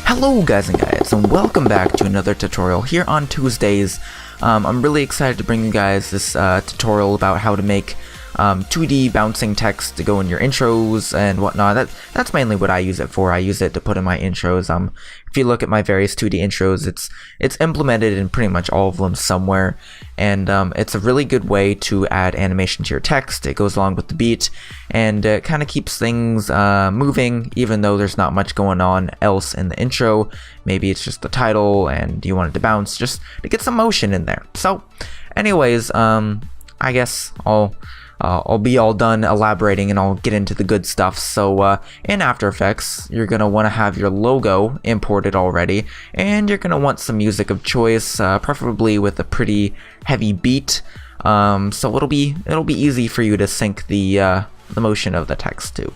Hello guys and guys, and welcome back to another tutorial here on Tuesdays. I'm really excited to bring you guys this tutorial about how to make 2D bouncing text to go in your intros and whatnot. That's mainly what I use it for. I use it to put in my intros. If you look at my various 2D intros, it's implemented in pretty much all of them somewhere, and it's a really good way to add animation to your text. It goes along with the beat, and it kind of keeps things moving, even though there's not much going on else in the intro. Maybe it's just the title, and you want it to bounce, just to get some motion in there. So, anyways, I guess I'll be all done elaborating and I'll get into the good stuff. So in After Effects, you're going to want to have your logo imported already, and you're going to want some music of choice, preferably with a pretty heavy beat. So it'll be easy for you to sync the motion of the text to.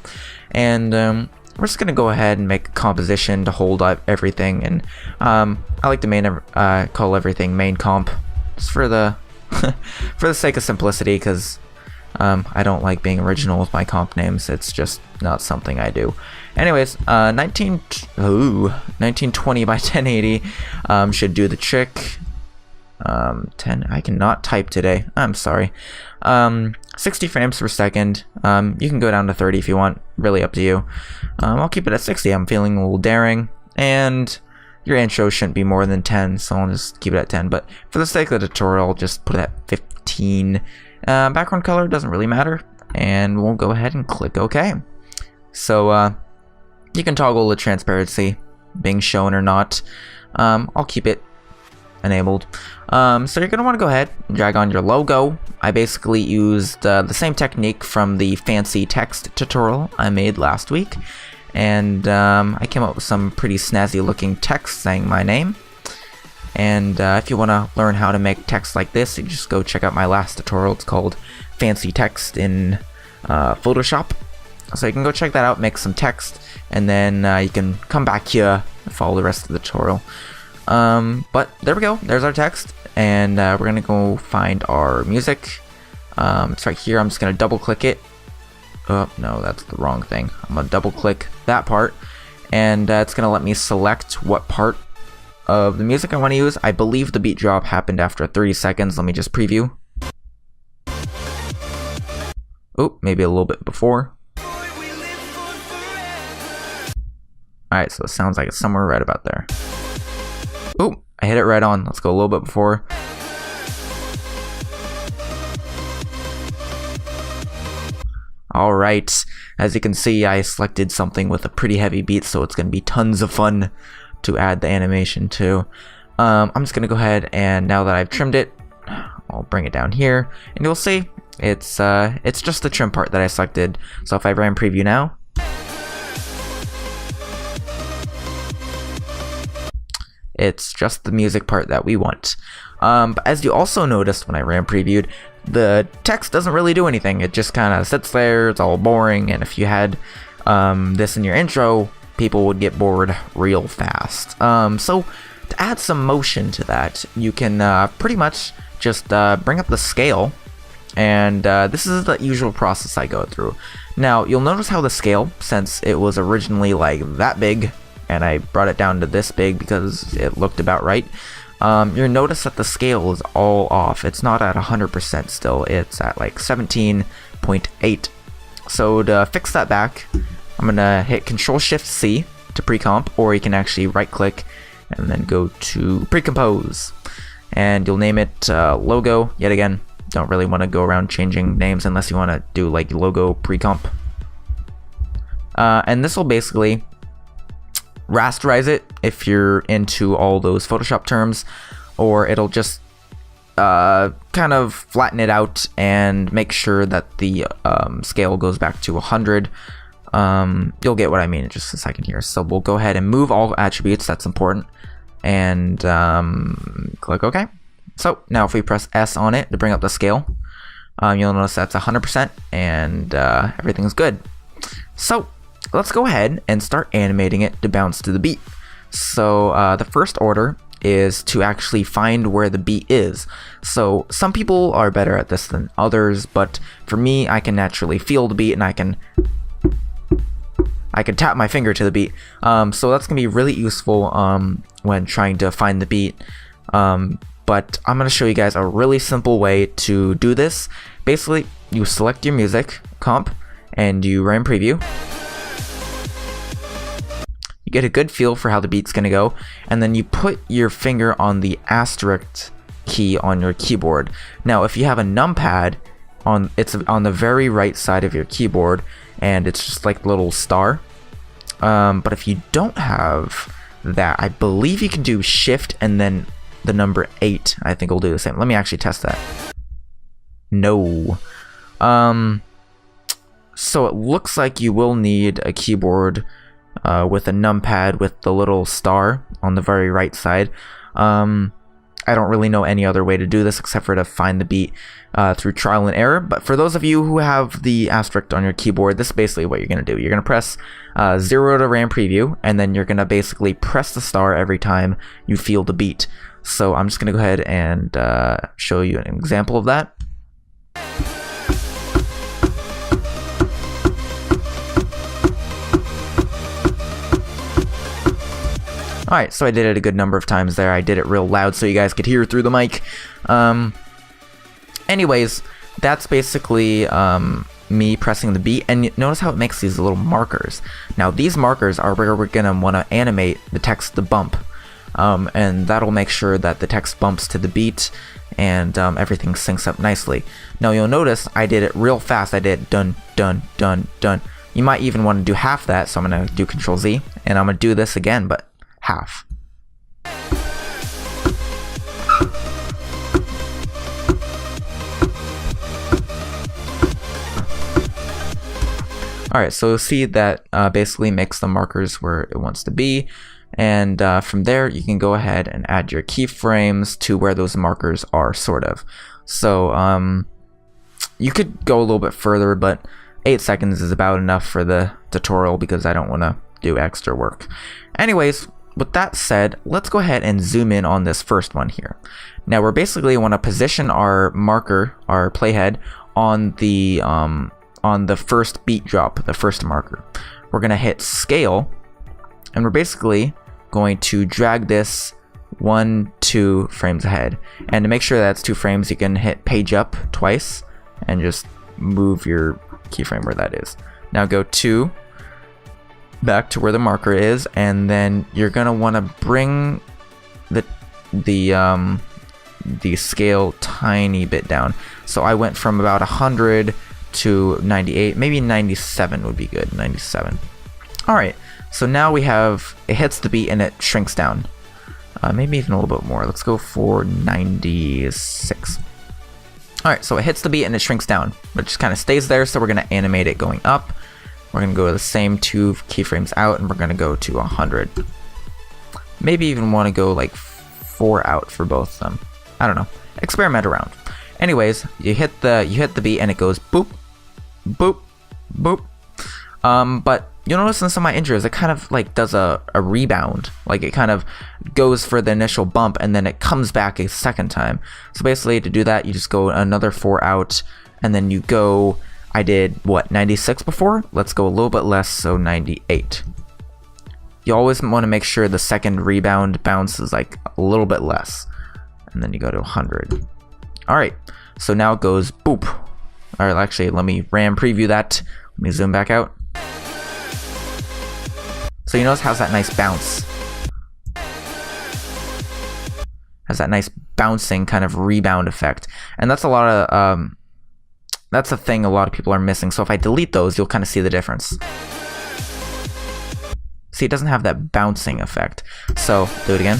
And we're just going to go ahead and make a composition to hold up everything, and I like to call everything main comp, just for the for the sake of simplicity, because I don't like being original with my comp names. It's just not something I do. Anyways, 1920 by 1080 should do the trick. 10. I cannot type today. I'm sorry. 60 frames per second. You can go down to 30 if you want. Really up to you. I'll keep it at 60. I'm feeling a little daring, and your intro shouldn't be more than 10, so I'll just keep it at 10. But for the sake of the tutorial, I'll just put it at 15. Background color doesn't really matter, and we'll go ahead and click OK. So you can toggle the transparency being shown or not. I'll keep it enabled. So you're going to want to go ahead and drag on your logo. I basically used the same technique from the fancy text tutorial I made last week, and I came up with some pretty snazzy looking text saying my name. And if you want to learn how to make text like this, you just go check out my last tutorial. It's called Fancy Text in Photoshop. So you can go check that out, make some text, and then you can come back here and follow the rest of the tutorial. But there we go. There's our text, and we're going to go find our music. It's right here. I'm just going to double click it. Oh, no, that's the wrong thing. I'm going to double click that part, and it's going to let me select what part of the music I want to use. I believe the beat drop happened after 30 seconds. Let me just preview. Oh, maybe a little bit before. Alright, so it sounds like it's somewhere right about there. Oh, I hit it right on. Let's go a little bit before. Alright, as you can see, I selected something with a pretty heavy beat, so it's going to be tons of fun to add the animation to. I'm just gonna go ahead, and now that I've trimmed it, I'll bring it down here, and you'll see it's just the trim part that I selected. So if I ran preview now, it's just the music part that we want. But as you also noticed when I ran previewed, the text doesn't really do anything. It just kind of sits there. It's all boring, and if you had this in your intro, people would get bored real fast. So to add some motion to that, you can pretty much just bring up the scale, and this is the usual process I go through. Now you'll notice how the scale, since it was originally like that big, and I brought it down to this big because it looked about right, you'll notice that the scale is all off. It's not at 100% still. It's at like 17.8. So to fix that back, I'm gonna hit Control-Shift-C to pre-comp, or you can actually right-click and then go to pre-compose, and you'll name it logo. Yet again, don't really want to go around changing names unless you want to do like logo pre-comp. And this will basically rasterize it if you're into all those Photoshop terms, or it'll just kind of flatten it out and make sure that the scale goes back to 100. You'll get what I mean in just a second here. So we'll go ahead and move all attributes. That's important, and click OK. So now if we press S on it to bring up the scale, you'll notice that's 100%, and everything's good. So let's go ahead and start animating it to bounce to the beat. So the first order is to actually find where the beat is. So some people are better at this than others, but for me, I can naturally feel the beat, and I can I could tap my finger to the beat. So that's gonna be really useful when trying to find the beat. But I'm gonna show you guys a really simple way to do this. Basically, you select your music comp and you run preview. You get a good feel for how the beat's gonna go, and then you put your finger on the asterisk key on your keyboard. Now, if you have a numpad, it's on the very right side of your keyboard, and it's just like a little star. But if you don't have that, I believe you can do Shift and then the number 8. I think will do the same. Let me actually test that. No. So it looks like you will need a keyboard with a numpad with the little star on the very right side. I don't really know any other way to do this except for to find the beat through trial and error. But for those of you who have the asterisk on your keyboard, this is basically what you're going to do. You're going to press 0 to RAM preview, and then you're going to basically press the star every time you feel the beat. So I'm just going to go ahead and show you an example of that. Alright, so I did it a good number of times there. I did it real loud so you guys could hear through the mic. Anyways, that's basically me pressing the beat, and notice how it makes these little markers. Now, these markers are where we're going to want to animate the text to bump, and that'll make sure that the text bumps to the beat and everything syncs up nicely. Now, you'll notice I did it real fast. I did dun, dun, dun, dun. You might even want to do half that, so I'm going to do Control Z, and I'm going to do this again, but half. Alright, so see that basically makes the markers where it wants to be, and from there you can go ahead and add your keyframes to where those markers are, sort of. So you could go a little bit further, but 8 seconds is about enough for the tutorial because I don't want to do extra work. Anyways, with that said, let's go ahead and zoom in on this first one here. Now we're basically want to position our marker, our playhead, on the first beat drop, the first marker. We're going to hit scale, and we're basically going to drag this 1-2 frames ahead. And to make sure that's 2 frames, you can hit page up twice and just move your keyframe where that is. Now go back to where the marker is, and then you're gonna want to bring the scale tiny bit down. So I went from about 100 to 98, maybe 97 would be good. 97. All right, so now we have it hits the beat and it shrinks down, maybe even a little bit more. Let's go for 96. All right, so it hits the beat and it shrinks down, but it just kind of stays there. So we're gonna animate it going up. We're going to go to the same 2 keyframes out, and we're going to go to 100. Maybe even want to go like 4 out for both of them. I don't know. Experiment around. Anyways, you hit the beat and it goes boop, boop, boop. But you'll notice in some of my intros, it kind of like does a rebound. Like it kind of goes for the initial bump and then it comes back a second time. So basically to do that, you just go another 4 out, and then you go... I did, what, 96 before? Let's go a little bit less, so 98. You always want to make sure the second rebound bounce is like a little bit less. And then you go to 100. Alright, so now it goes boop. Alright, actually, let me RAM preview that. Let me zoom back out. So you notice how's that nice bounce. Has that nice bouncing kind of rebound effect. And that's a lot of... that's a thing a lot of people are missing. So if I delete those, you'll kind of see the difference. See, it doesn't have that bouncing effect. So do it again.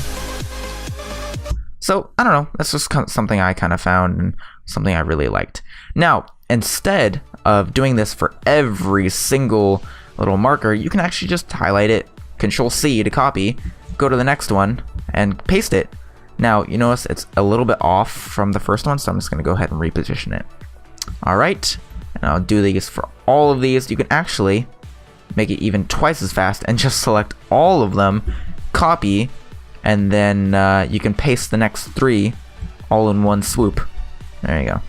So I don't know. That's just something I kind of found and something I really liked. Now, instead of doing this for every single little marker, you can actually just highlight it, Control C to copy, go to the next one, and paste it. Now, you notice it's a little bit off from the first one, so I'm just going to go ahead and reposition it. Alright, and I'll do these for all of these. You can actually make it even twice as fast and just select all of them, copy, and then you can paste the next 3 all in one swoop. There you go.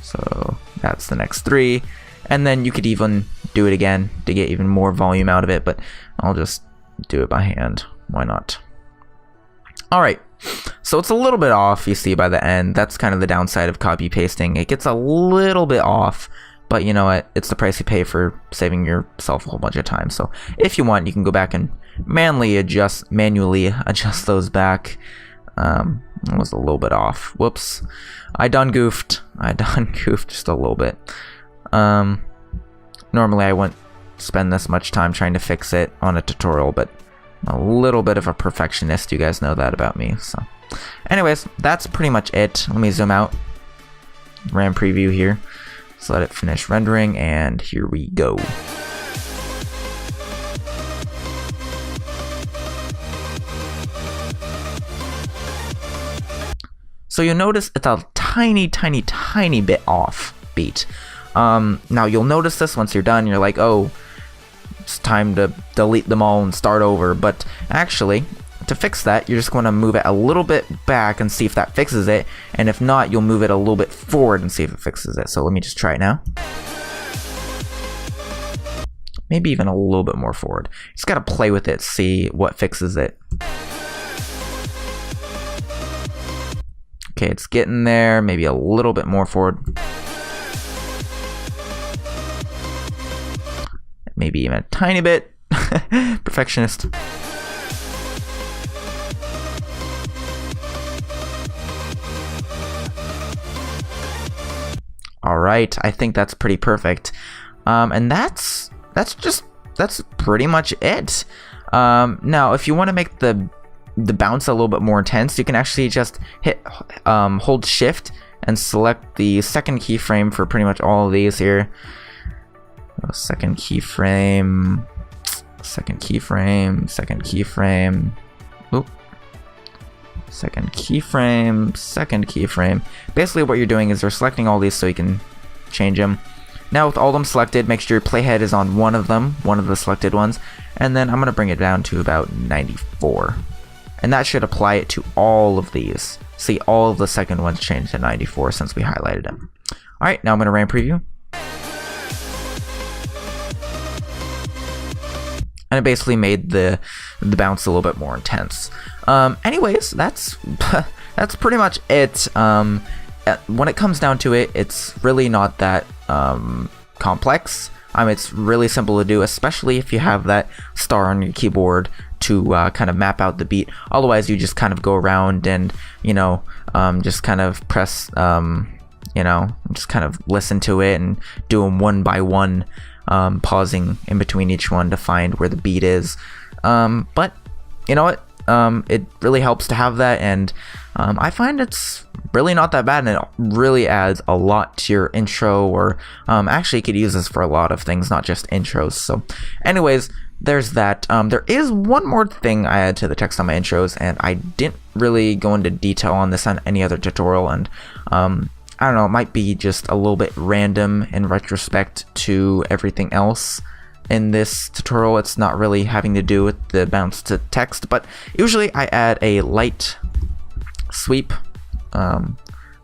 So that's the next 3, and then you could even do it again to get even more volume out of it, but I'll just do it by hand. Why not? Alright, so it's a little bit off, you see, by the end. That's kind of the downside of copy pasting. It gets a little bit off, but you know what? It's the price you pay for saving yourself a whole bunch of time. So if you want, you can go back and manually adjust those back. It was a little bit off. Whoops. I done goofed just a little bit. Normally I wouldn't spend this much time trying to fix it on a tutorial, but I'm a little bit of a perfectionist. You guys know that about me. So anyways, that's pretty much it. Let me zoom out. RAM preview here. Let's let it finish rendering, and here we go. So you'll notice it's a tiny bit off beat. Now you'll notice this once you're done. You're like, oh, it's time to delete them all and start over. But actually, to fix that, you're just going to move it a little bit back and see if that fixes it. And if not, you'll move it a little bit forward and see if it fixes it. So let me just try it now. Maybe even a little bit more forward. Just got to play with it, see what fixes it. Okay, it's getting there. Maybe a little bit more forward. Maybe even a tiny bit. Perfectionist. Alright, I think that's pretty perfect. And that's pretty much it. Now, if you want to make the bounce a little bit more intense, you can actually just hit hold shift and select the second keyframe for pretty much all of these here. Second keyframe. Second keyframe. Second keyframe. Oop. Second keyframe. Second keyframe. Basically what you're doing is you're selecting all these so you can change them. Now with all of them selected, make sure your playhead is on one of them, one of the selected ones, and then I'm going to bring it down to about 94. And that should apply it to all of these. See, all of the second ones changed to 94 since we highlighted them. Alright, now I'm going to RAM preview. And it basically made the bounce a little bit more intense. Anyways, that's pretty much it. When it comes down to it, it's really not that complex. It's really simple to do, especially if you have that star on your keyboard to kind of map out the beat. Otherwise, you just kind of go around and, you know, just kind of press, you know, just kind of listen to it and do them one by one. Pausing in between each one to find where the beat is. But you know what? It really helps to have that, and I find it's really not that bad, and it really adds a lot to your intro, or actually you could use this for a lot of things, not just intros. So anyways, there's that. There is one more thing I add to the text on my intros, and I didn't really go into detail on this on any other tutorial, and I don't know, it might be just a little bit random in retrospect to everything else in this tutorial. It's not really having to do with the bounce to text, but usually I add a light sweep.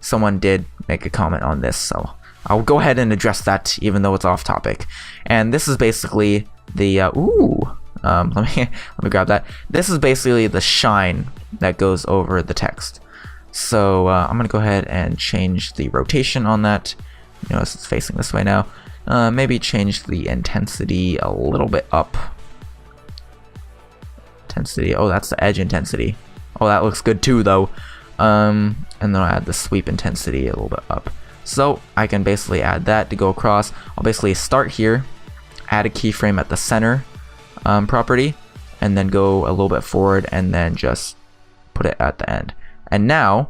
Someone did make a comment on this, so I'll go ahead and address that even though it's off topic. And this is basically the let me grab that. This is basically the shine that goes over the text. So I'm gonna go ahead and change the rotation on that. Notice it's facing this way now. Maybe change the intensity a little bit up. Intensity. Oh, that's the edge intensity. Oh, that looks good too, though. And then I'll add the sweep intensity a little bit up. So I can basically add that to go across. I'll basically start here, add a keyframe at the center property, and then go a little bit forward, and then just put it at the end. And now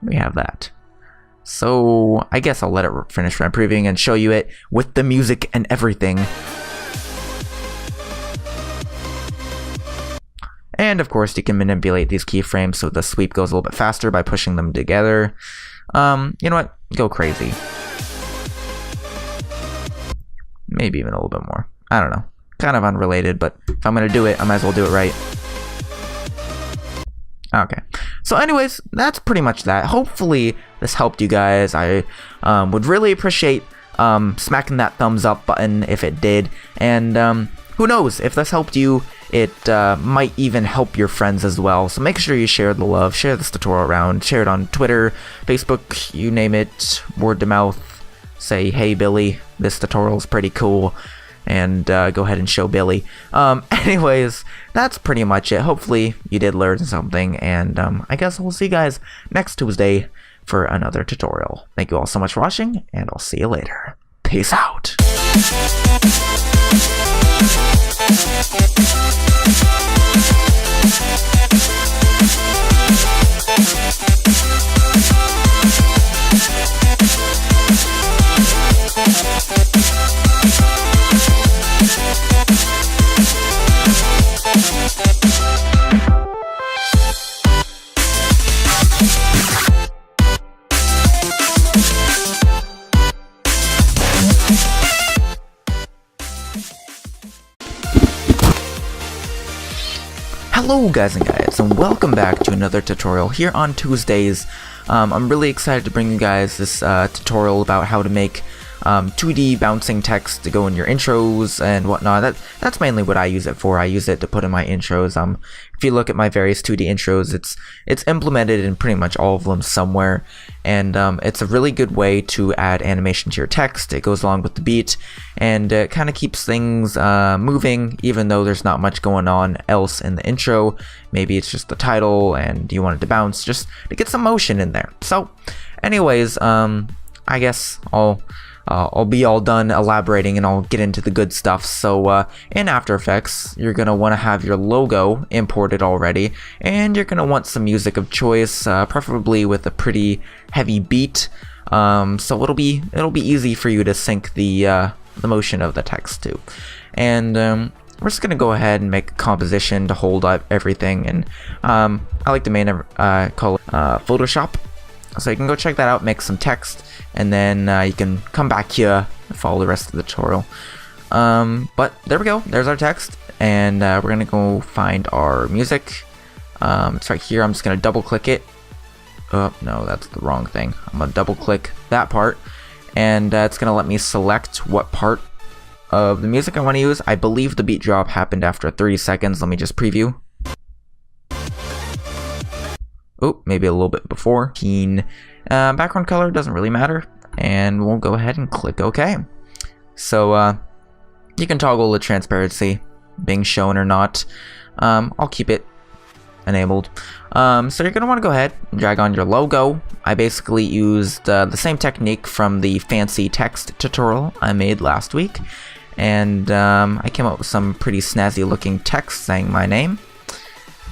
we have that. So I guess I'll let it finish RAM previewing and show you it with the music and everything. And of course you can manipulate these keyframes so the sweep goes a little bit faster by pushing them together. You know what? Go crazy. Maybe even a little bit more. I don't know. Kind of unrelated, but if I'm gonna do it, I might as well do it right. Okay, so anyways, that's pretty much that. Hopefully this helped you guys. I would really appreciate smacking that thumbs up button if it did, and who knows, if this helped you, it might even help your friends as well. So make sure you share the love, share this tutorial around, share it on Twitter, Facebook, you name it, word to mouth. Say, hey Billy, this tutorial is pretty cool, and go ahead and show Billy. Anyways, that's pretty much it. Hopefully you did learn something, and I guess we'll see you guys next Tuesday for another tutorial. Thank you all so much for watching, and I'll see you later. Peace out. Hello guys and guys, and welcome back to another tutorial here on Tuesdays. I'm really excited to bring you guys this tutorial about how to make 2D bouncing text to go in your intros and whatnot. That's mainly what I use it for. I use it to put in my intros. If you look at my various 2D intros, it's implemented in pretty much all of them somewhere, and it's a really good way to add animation to your text. It goes along with the beat, and it kind of keeps things moving, even though there's not much going on else in the intro. Maybe it's just the title and you want it to bounce, just to get some motion in there. So anyways, I guess I'll be all done elaborating and I'll get into the good stuff. So in After Effects, you're going to want to have your logo imported already, and you're going to want some music of choice, preferably with a pretty heavy beat, so it'll be easy for you to sync the motion of the text to. And we're just going to go ahead and make a composition to hold up everything, and I like to call it Photoshop. So you can go check that out, make some text, and then you can come back here and follow the rest of the tutorial. But there we go, there's our text, and we're gonna go find our music. It's right here. I'm just gonna double click it. Oh no, that's the wrong thing. I'm gonna double click that part, and it's gonna let me select what part of the music I want to use. I believe the beat drop happened after 30 seconds. Let me just preview. Oh, maybe a little bit before. Background color doesn't really matter, and we'll go ahead and click OK. So you can toggle the transparency being shown or not. I'll keep it enabled. So you're going to want to go ahead and drag on your logo. I basically used the same technique from the fancy text tutorial I made last week, and I came up with some pretty snazzy looking text saying my name.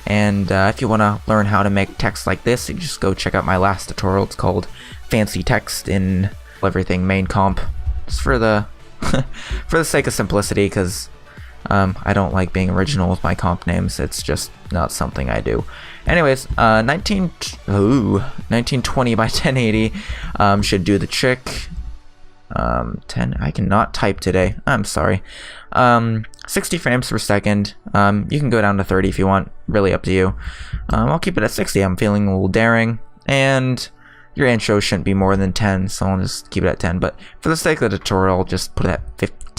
And if you want to learn how to make text like this, you can just go check out my last tutorial. It's called Fancy Text in Everything Main Comp. Just for the for the sake of simplicity, because I don't like being original with my comp names. It's just not something I do. Anyways, 1920 by 1080 should do the trick. 10. I cannot type today. I'm sorry. 60 frames per second. You can go down to 30 if you want. Really up to you. I'll keep it at 60. I'm feeling a little daring, and your intro shouldn't be more than 10, so I'll just keep it at 10. But for the sake of the tutorial, I'll just put it at 15.